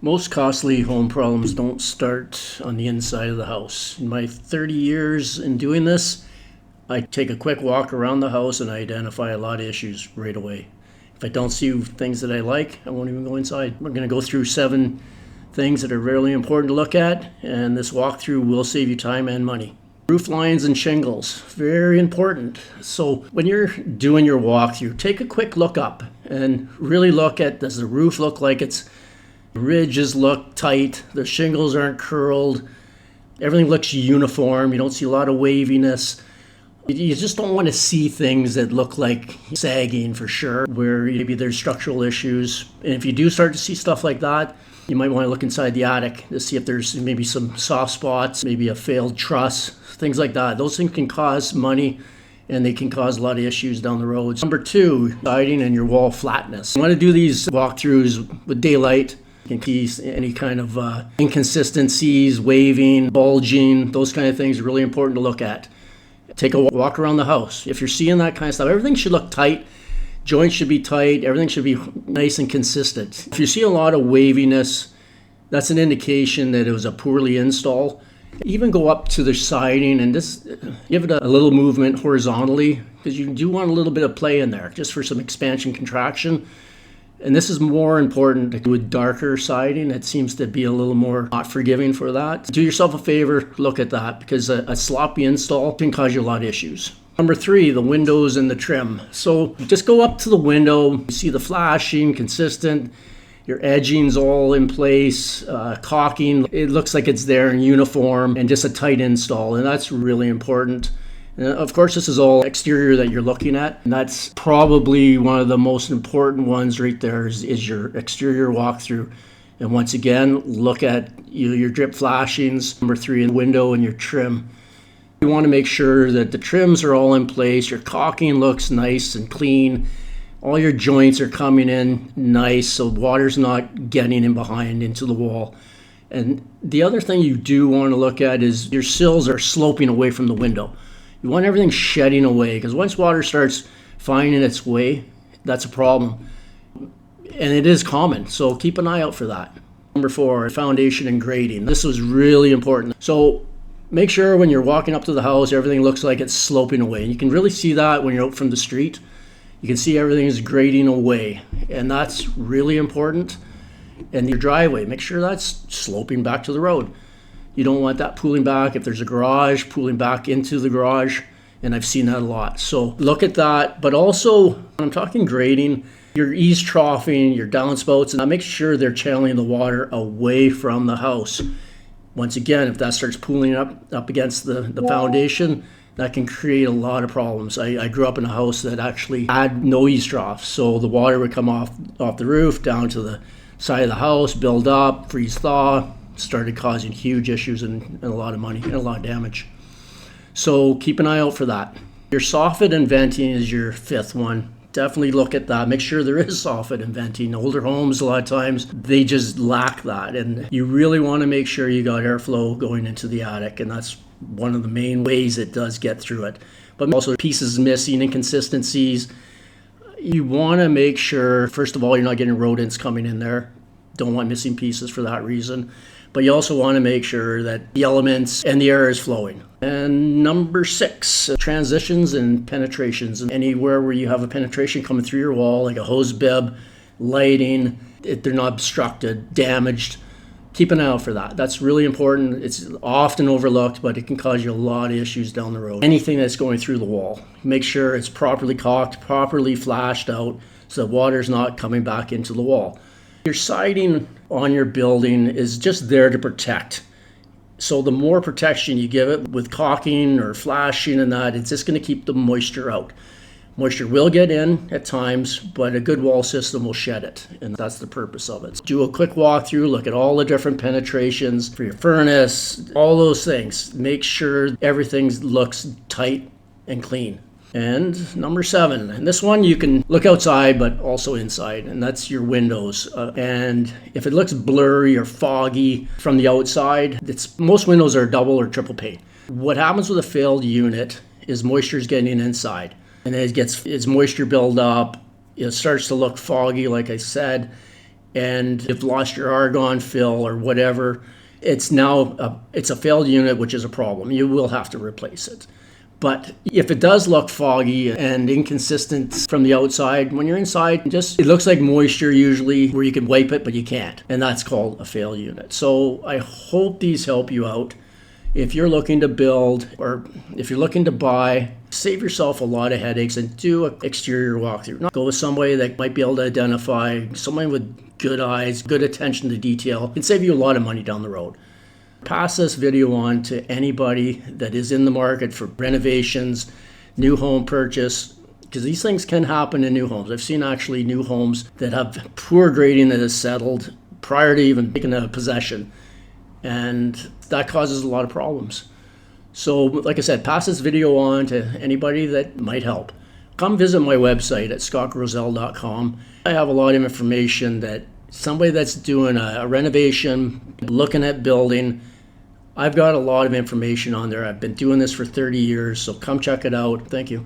Most costly home problems don't start on the inside of the house. In my 30 years in doing this, I take a quick walk around the house and I identify a lot of issues right away. If I don't see things that I like, I won't even go inside. We're going to go through 7 things that are really important to look at, and this walkthrough will save you time and money. Roof lines and shingles, very important. So when you're doing your walkthrough, take a quick look up and really look at, does the roof look like the ridges look tight, the shingles aren't curled, everything looks uniform, you don't see a lot of waviness. You just don't want to see things that look like sagging for sure, where maybe there's structural issues. And if you do start to see stuff like that, you might want to look inside the attic to see if there's maybe some soft spots, maybe a failed truss, things like that. Those things can cause money and they can cause a lot of issues down the road. Number 2, siding and your wall flatness. You want to do these walkthroughs with daylight. You can see any kind of inconsistencies, waving, bulging, those kind of things are really important to look at. Take a walk around the house. If you're seeing that kind of stuff, everything should look tight. Joints should be tight. Everything should be nice and consistent. If you see a lot of waviness, that's an indication that it was a poorly installed. Even go up to the siding and just give it a little movement horizontally, because you do want a little bit of play in there, just for some expansion, contraction. And this is more important with darker siding. It seems to be a little more not forgiving for that. Do yourself a favor, look at that, because a sloppy install can cause you a lot of issues. Number 3, the windows and the trim. So just go up to the window, you see the flashing, consistent, your edging's all in place, caulking, it looks like it's there in uniform, and just a tight install, and that's really important. And of course, this is all exterior that you're looking at, and that's probably one of the most important ones right there is your exterior walkthrough. And once again, look at your drip flashings. Number 3, the window and your trim. You want to make sure that the trims are all in place, your caulking looks nice and clean, all your joints are coming in nice so water's not getting in behind into the wall. And the other thing you do want to look at is your sills are sloping away from the window. You want everything shedding away, because once water starts finding its way, that's a problem. And it is common, so keep an eye out for that. Number 4, foundation and grading. This was really important. So make sure when you're walking up to the house, everything looks like it's sloping away. And you can really see that when you're out from the street. You can see everything is grading away, and that's really important. And your driveway, make sure that's sloping back to the road. You don't want that pulling back. If there's a garage, pulling back into the garage, and I've seen that a lot. So look at that, but also, when I'm talking grading, your eaves troughing, your downspouts, and make sure they're channeling the water away from the house. Once again, if that starts pooling up against the foundation, that can create a lot of problems. I grew up in a house that actually had no eaves troughs, so the water would come off the roof down to the side of the house, build up, freeze thaw, started causing huge issues and a lot of money and a lot of damage. So keep an eye out for that. Your soffit and venting is your 5th one. Definitely look at that. Make sure there is soffit and venting. Older homes, a lot of times, they just lack that. And you really want to make sure you got airflow going into the attic. And that's one of the main ways it does get through it. But also pieces missing, inconsistencies. You want to make sure, first of all, you're not getting rodents coming in there. Don't want missing pieces for that reason. But you also want to make sure that the elements and the air is flowing. And number 6, transitions and penetrations. And anywhere where you have a penetration coming through your wall, like a hose bib, lighting, if they're not obstructed, damaged, keep an eye out for that. That's really important. It's often overlooked, but it can cause you a lot of issues down the road. Anything that's going through the wall, make sure it's properly caulked, properly flashed out, so the water's not coming back into the wall. Your siding on your building is just there to protect. So the more protection you give it with caulking or flashing and that, it's just going to keep the moisture out. Moisture will get in at times, but a good wall system will shed it, and that's the purpose of it. Do a quick walkthrough, look at all the different penetrations for your furnace, all those things. Make sure everything looks tight and clean. And number 7, and this one you can look outside but also inside, and that's your windows. And if it looks blurry or foggy from the outside, most windows are double or triple pane. What happens with a failed unit is moisture is getting inside, and as moisture build up, it starts to look foggy, like I said, and you've lost your argon fill or whatever, it's now it's a failed unit, which is a problem. You will have to replace it. But if it does look foggy and inconsistent from the outside, when you're inside, it looks like moisture usually where you can wipe it, but you can't. And that's called a failed unit. So I hope these help you out. If you're looking to build or if you're looking to buy, save yourself a lot of headaches and do an exterior walkthrough. Go with somebody that might be able to identify, someone with good eyes, good attention to detail. It can save you a lot of money down the road. Pass this video on to anybody that is in the market for renovations, new home purchase, because these things can happen in new homes. I've seen actually new homes that have poor grading that is settled prior to even taking a possession, and that causes a lot of problems. So like I said, pass this video on to anybody that might help. Come visit my website at scottgrosel.com. I have a lot of information that somebody that's doing a renovation, looking at building, I've got a lot of information on there. I've been doing this for 30 years, so come check it out. Thank you.